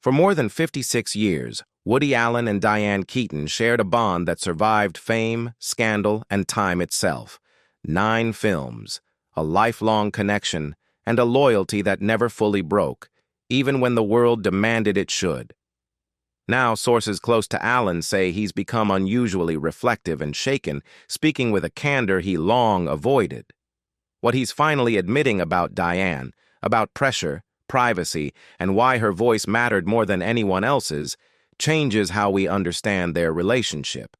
For more than 56 years, Woody Allen and Diane Keaton shared a bond that survived fame, scandal, and time itself. 9 films, a lifelong connection, and a loyalty that never fully broke, even when the world demanded it should. Now, sources close to Allen say he's become unusually reflective and shaken, speaking with a candor he long avoided. What he's finally admitting about Diane, about pressure, privacy, and why her voice mattered more than anyone else's, changes how we understand their relationship.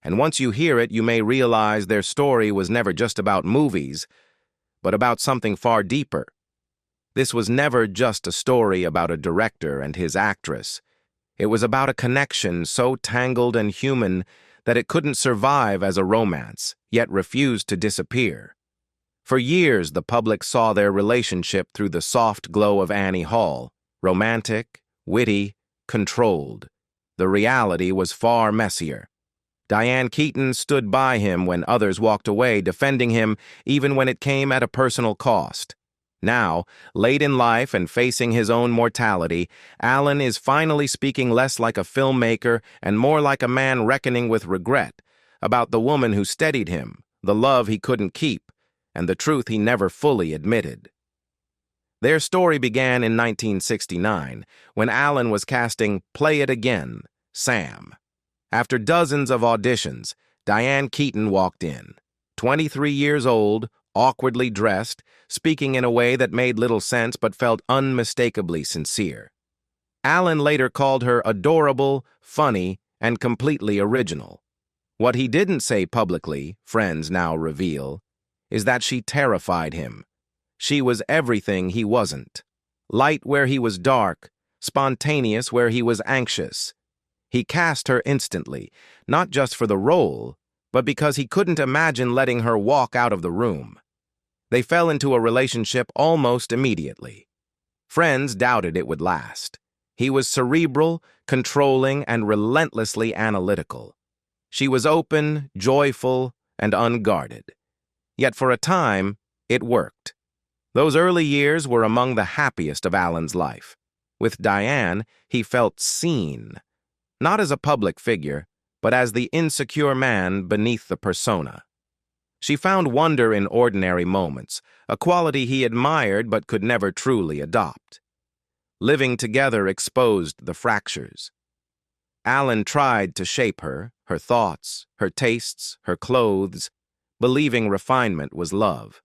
And once you hear it, you may realize their story was never just about movies, but about something far deeper. This was never just a story about a director and his actress. It was about a connection so tangled and human that it couldn't survive as a romance, yet refused to disappear. For years, the public saw their relationship through the soft glow of Annie Hall, romantic, witty, controlled. The reality was far messier. Diane Keaton stood by him when others walked away, defending him even when it came at a personal cost. Now, late in life and facing his own mortality, Allen is finally speaking less like a filmmaker and more like a man reckoning with regret, about the woman who steadied him, the love he couldn't keep, and the truth he never fully admitted. Their story began in 1969, when Allen was casting Play It Again, Sam. After dozens of auditions, Diane Keaton walked in. 23 years old, awkwardly dressed, speaking in a way that made little sense but felt unmistakably sincere. Allen later called her adorable, funny, and completely original. What he didn't say publicly, friends now reveal, is that she terrified him. She was everything he wasn't. Light where he was dark, spontaneous where he was anxious. He cast her instantly, not just for the role, but because he couldn't imagine letting her walk out of the room. They fell into a relationship almost immediately. Friends doubted it would last. He was cerebral, controlling, and relentlessly analytical. She was open, joyful, and unguarded. Yet for a time, it worked. Those early years were among the happiest of Allen's life. With Diane, he felt seen, not as a public figure, but as the insecure man beneath the persona. She found wonder in ordinary moments, a quality he admired but could never truly adopt. Living together exposed the fractures. Allen tried to shape her, her thoughts, her tastes, her clothes, believing refinement was love.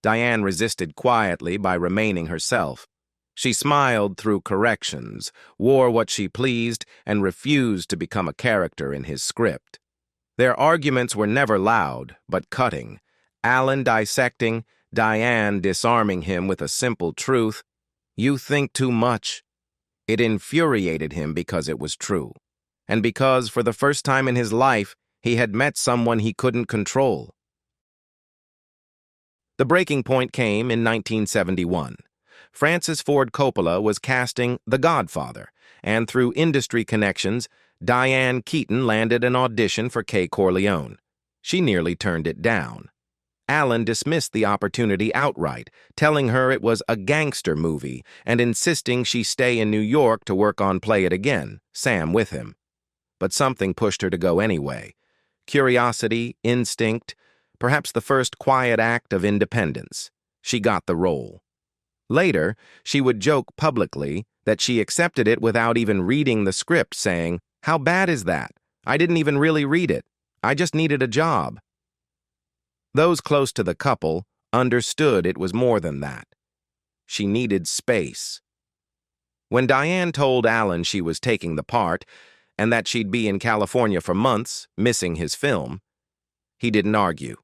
Diane resisted quietly by remaining herself. She smiled through corrections, wore what she pleased, and refused to become a character in his script. Their arguments were never loud, but cutting. Allen dissecting, Diane disarming him with a simple truth: "You think too much." It infuriated him because it was true, and because, for the first time in his life, he had met someone he couldn't control. The breaking point came in 1971. Francis Ford Coppola was casting The Godfather, and through industry connections, Diane Keaton landed an audition for Kay Corleone. She nearly turned it down. Allen dismissed the opportunity outright, telling her it was a gangster movie and insisting she stay in New York to work on Play It Again, Sam with him. But something pushed her to go anyway. Curiosity, instinct, perhaps the first quiet act of independence. She got the role. Later, she would joke publicly that she accepted it without even reading the script, saying, "How bad is that? I didn't even really read it. I just needed a job." Those close to the couple understood it was more than that. She needed space. When Diane told Allen she was taking the part and that she'd be in California for months, missing his film, he didn't argue.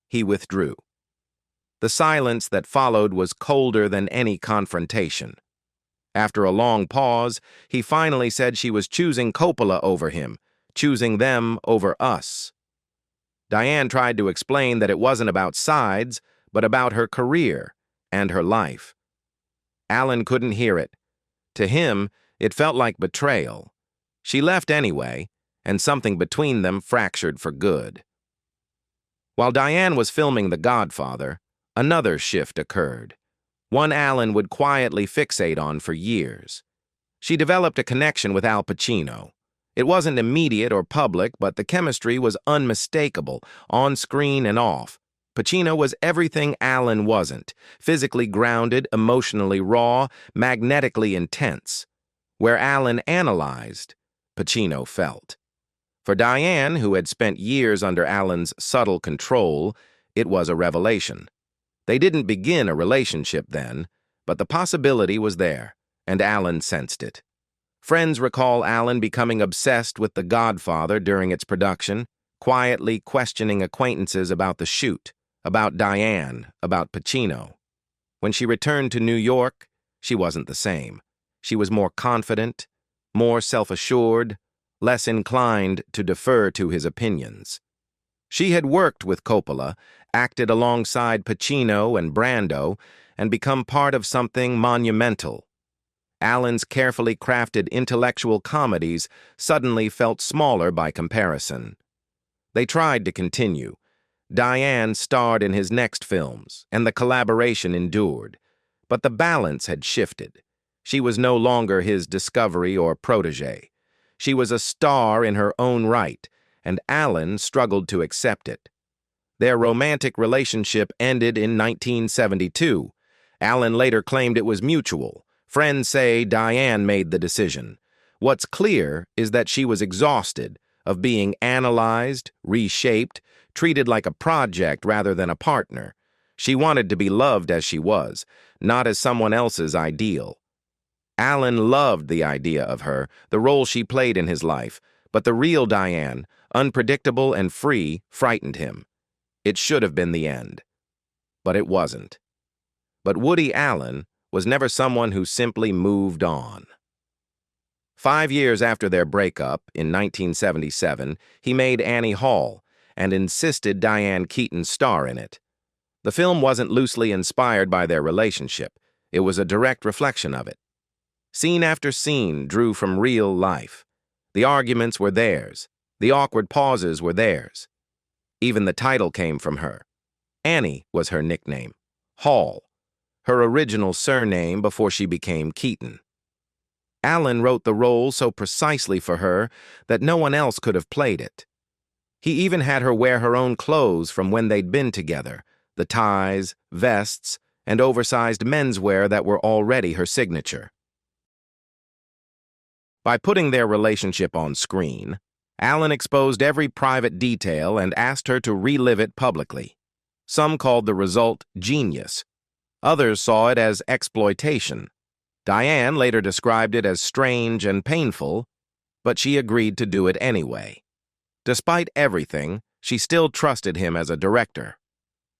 He withdrew. The silence that followed was colder than any confrontation. After a long pause, he finally said she was choosing Coppola over him, choosing them over us. Diane tried to explain that it wasn't about sides, but about her career and her life. Allen couldn't hear it. To him, it felt like betrayal. She left anyway, and something between them fractured for good. While Diane was filming The Godfather, another shift occurred, one Allen would quietly fixate on for years. She developed a connection with Al Pacino. It wasn't immediate or public, but the chemistry was unmistakable, on screen and off. Pacino was everything Alan wasn't: physically grounded, emotionally raw, magnetically intense. Where Alan analyzed, Pacino felt. For Diane, who had spent years under Alan's subtle control, it was a revelation. They didn't begin a relationship then, but the possibility was there, and Alan sensed it. Friends recall Alan becoming obsessed with The Godfather during its production, quietly questioning acquaintances about the shoot, about Diane, about Pacino. When she returned to New York, she wasn't the same. She was more confident, more self-assured, less inclined to defer to his opinions. She had worked with Coppola, acted alongside Pacino and Brando, and become part of something monumental. Alan's carefully crafted intellectual comedies suddenly felt smaller by comparison. They tried to continue. Diane starred in his next films, and the collaboration endured. But the balance had shifted. She was no longer his discovery or protege. She was a star in her own right, and Alan struggled to accept it. Their romantic relationship ended in 1972. Alan later claimed it was mutual. Friends say Diane made the decision. What's clear is that she was exhausted of being analyzed, reshaped, treated like a project rather than a partner. She wanted to be loved as she was, not as someone else's ideal. Alan loved the idea of her, the role she played in his life, but the real Diane, unpredictable and free, frightened him. It should have been the end. But it wasn't. But Woody Allen was never someone who simply moved on. 5 years after their breakup, in 1977, he made Annie Hall and insisted Diane Keaton star in it. The film wasn't loosely inspired by their relationship. It was a direct reflection of it. Scene after scene drew from real life. The arguments were theirs. The awkward pauses were theirs. Even the title came from her. Annie was her nickname. Hall, her original surname before she became Keaton. Alan wrote the role so precisely for her that no one else could have played it. He even had her wear her own clothes from when they'd been together, the ties, vests, and oversized menswear that were already her signature. By putting their relationship on screen, Alan exposed every private detail and asked her to relive it publicly. Some called the result genius. Others saw it as exploitation. Diane later described it as strange and painful, but she agreed to do it anyway. Despite everything, she still trusted him as a director.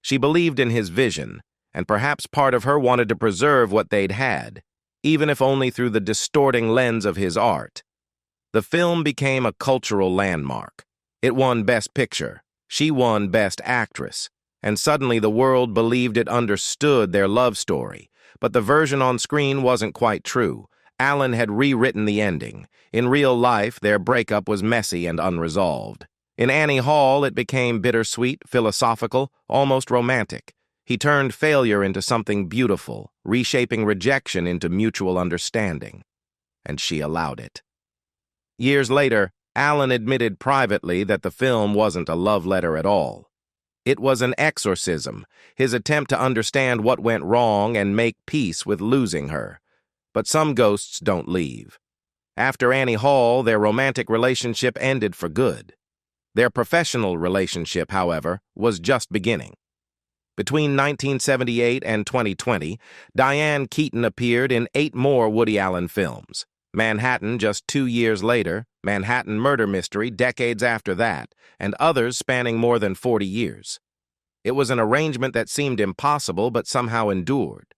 She believed in his vision, and perhaps part of her wanted to preserve what they'd had, even if only through the distorting lens of his art. The film became a cultural landmark. It won Best Picture. She won Best Actress. And suddenly the world believed it understood their love story. But the version on screen wasn't quite true. Alan had rewritten the ending. In real life, their breakup was messy and unresolved. In Annie Hall, it became bittersweet, philosophical, almost romantic. He turned failure into something beautiful, reshaping rejection into mutual understanding. And she allowed it. Years later, Alan admitted privately that the film wasn't a love letter at all. It was an exorcism, his attempt to understand what went wrong and make peace with losing her. But some ghosts don't leave. After Annie Hall, their romantic relationship ended for good. Their professional relationship, however, was just beginning. Between 1978 and 2020, Diane Keaton appeared in 8 more Woody Allen films. Manhattan just 2 years later, Manhattan Murder Mystery decades after that, and others spanning more than 40 years. It was an arrangement that seemed impossible but somehow endured.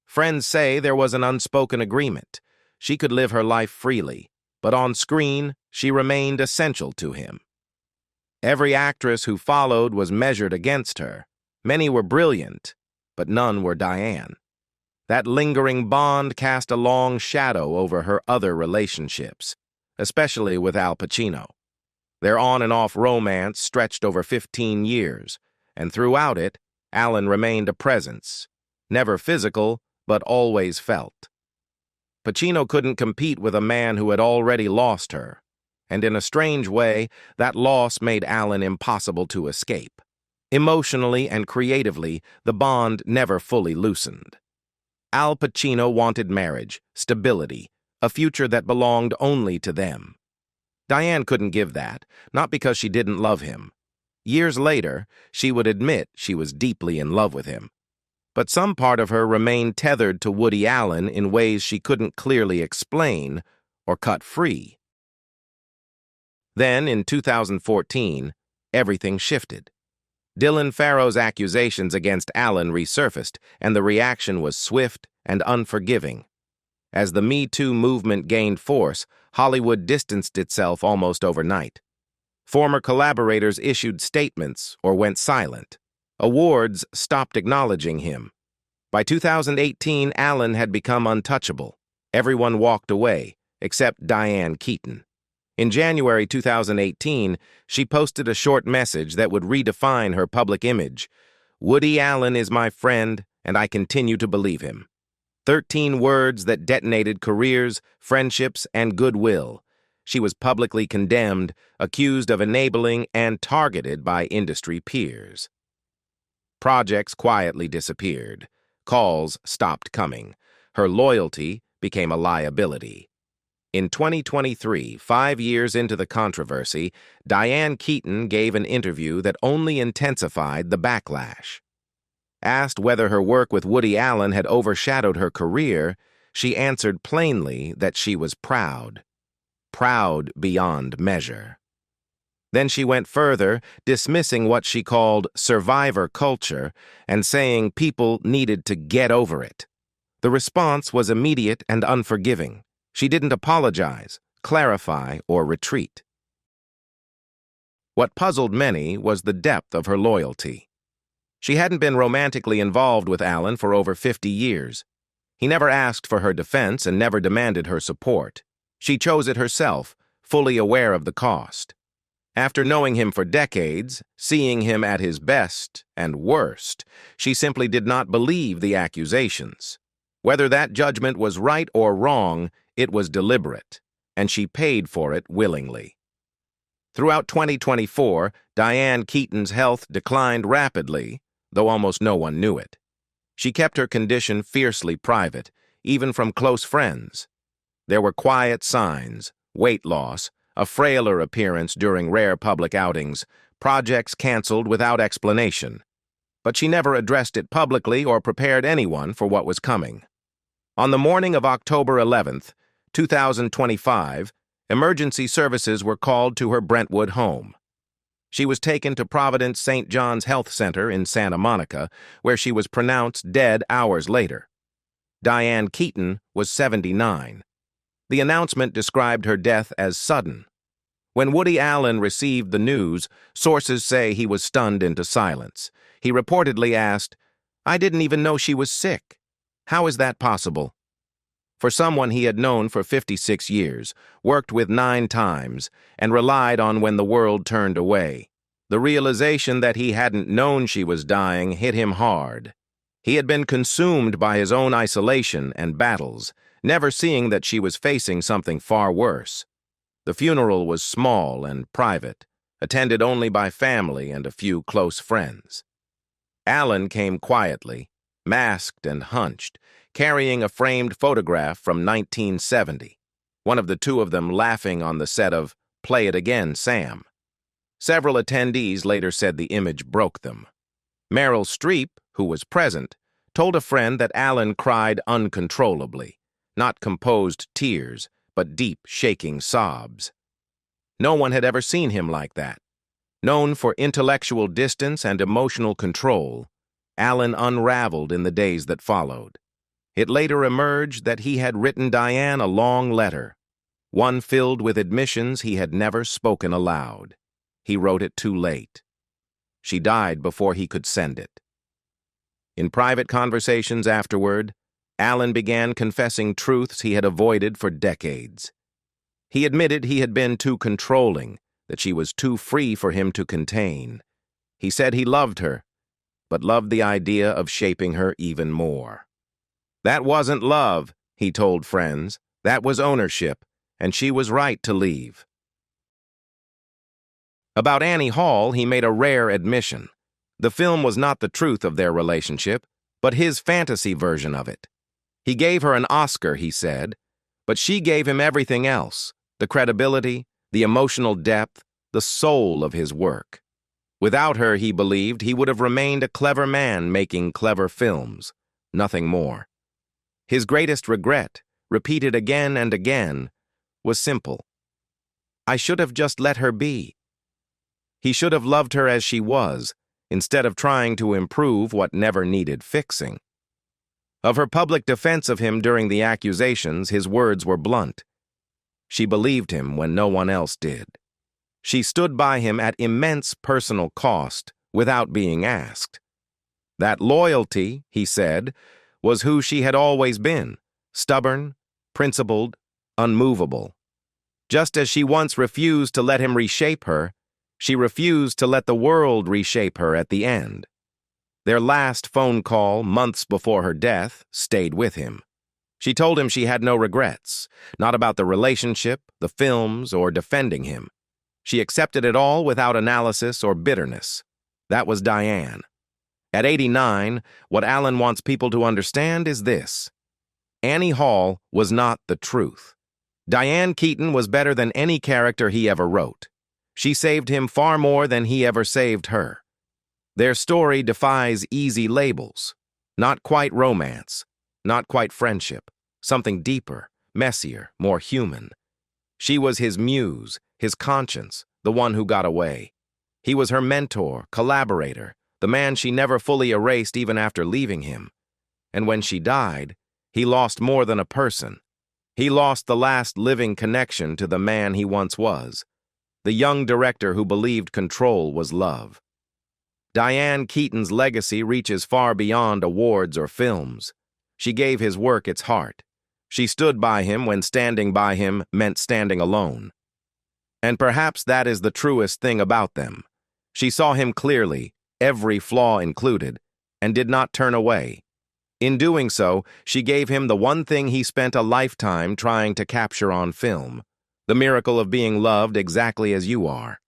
Friends say there was an unspoken agreement. She could live her life freely, but on screen, she remained essential to him. Every actress who followed was measured against her. Many were brilliant, but none were Diane. That lingering bond cast a long shadow over her other relationships, especially with Al Pacino. Their on and off romance stretched over 15 years, and throughout it, Alan remained a presence, never physical, but always felt. Pacino couldn't compete with a man who had already lost her, and in a strange way, that loss made Allen impossible to escape. Emotionally and creatively, the bond never fully loosened. Al Pacino wanted marriage, stability, a future that belonged only to them. Diane couldn't give that, not because she didn't love him. Years later, she would admit she was deeply in love with him. But some part of her remained tethered to Woody Allen in ways she couldn't clearly explain or cut free. Then, in 2014, everything shifted. Dylan Farrow's accusations against Allen resurfaced, and the reaction was swift and unforgiving. As the Me Too movement gained force, Hollywood distanced itself almost overnight. Former collaborators issued statements or went silent. Awards stopped acknowledging him. By 2018, Allen had become untouchable. Everyone walked away, except Diane Keaton. In January 2018, she posted a short message that would redefine her public image. "Woody Allen is my friend, and I continue to believe him." 13 words that detonated careers, friendships, and goodwill. She was publicly condemned, accused of enabling, and targeted by industry peers. Projects quietly disappeared. Calls stopped coming. Her loyalty became a liability. In 2023, 5 years into the controversy, Diane Keaton gave an interview that only intensified the backlash. Asked whether her work with Woody Allen had overshadowed her career, she answered plainly that she was proud. Proud beyond measure. Then she went further, dismissing what she called survivor culture and saying people needed to get over it. The response was immediate and unforgiving. She didn't apologize, clarify, or retreat. What puzzled many was the depth of her loyalty. She hadn't been romantically involved with Allen for over 50 years. He never asked for her defense and never demanded her support. She chose it herself, fully aware of the cost. After knowing him for decades, seeing him at his best and worst, she simply did not believe the accusations. Whether that judgment was right or wrong, it was deliberate, and she paid for it willingly. Throughout 2024, Diane Keaton's health declined rapidly, though almost no one knew it. She kept her condition fiercely private, even from close friends. There were quiet signs, weight loss, a frailer appearance during rare public outings, projects canceled without explanation. But she never addressed it publicly or prepared anyone for what was coming. On the morning of October 11th, 2025, emergency services were called to her Brentwood home. She was taken to Providence St. John's Health Center in Santa Monica, where she was pronounced dead hours later. Diane Keaton was 79. The announcement described her death as sudden. When Woody Allen received the news, sources say he was stunned into silence. He reportedly asked, "I didn't even know she was sick. How is that possible?" For someone he had known for 56 years, worked with 9 times, and relied on when the world turned away, the realization that he hadn't known she was dying hit him hard. He had been consumed by his own isolation and battles, never seeing that she was facing something far worse. The funeral was small and private, attended only by family and a few close friends. Allen came quietly, masked and hunched, carrying a framed photograph from 1970, one of the two of them laughing on the set of Play It Again, Sam. Several attendees later said the image broke them. Meryl Streep, who was present, told a friend that Allen cried uncontrollably, not composed tears, but deep, shaking sobs. No one had ever seen him like that. Known for intellectual distance and emotional control, Allen unraveled in the days that followed. It later emerged that he had written Diane a long letter, one filled with admissions he had never spoken aloud. He wrote it too late. She died before he could send it. In private conversations afterward, Allen began confessing truths he had avoided for decades. He admitted he had been too controlling, that she was too free for him to contain. He said he loved her, but loved the idea of shaping her even more. That wasn't love, he told friends. That was ownership, and she was right to leave. About Annie Hall, he made a rare admission. The film was not the truth of their relationship, but his fantasy version of it. He gave her an Oscar, he said, but she gave him everything else, the credibility, the emotional depth, the soul of his work. Without her, he believed, he would have remained a clever man making clever films, nothing more. His greatest regret, repeated again and again, was simple. I should have just let her be. He should have loved her as she was, instead of trying to improve what never needed fixing. Of her public defense of him during the accusations, his words were blunt. She believed him when no one else did. She stood by him at immense personal cost, without being asked. That loyalty, he said, was who she had always been, stubborn, principled, unmovable. Just as she once refused to let him reshape her, she refused to let the world reshape her at the end. Their last phone call, months before her death, stayed with him. She told him she had no regrets, not about the relationship, the films, or defending him. She accepted it all without analysis or bitterness. That was Diane. At 89, what Alan wants people to understand is this. Annie Hall was not the truth. Diane Keaton was better than any character he ever wrote. She saved him far more than he ever saved her. Their story defies easy labels. Not quite romance, not quite friendship, something deeper, messier, more human. She was his muse, his conscience, the one who got away. He was her mentor, collaborator, the man she never fully erased even after leaving him. And when she died, he lost more than a person. He lost the last living connection to the man he once was, the young director who believed control was love. Diane Keaton's legacy reaches far beyond awards or films. She gave his work its heart. She stood by him when standing by him meant standing alone. And perhaps that is the truest thing about them. She saw him clearly, every flaw included, and did not turn away. In doing so, she gave him the one thing he spent a lifetime trying to capture on film, the miracle of being loved exactly as you are.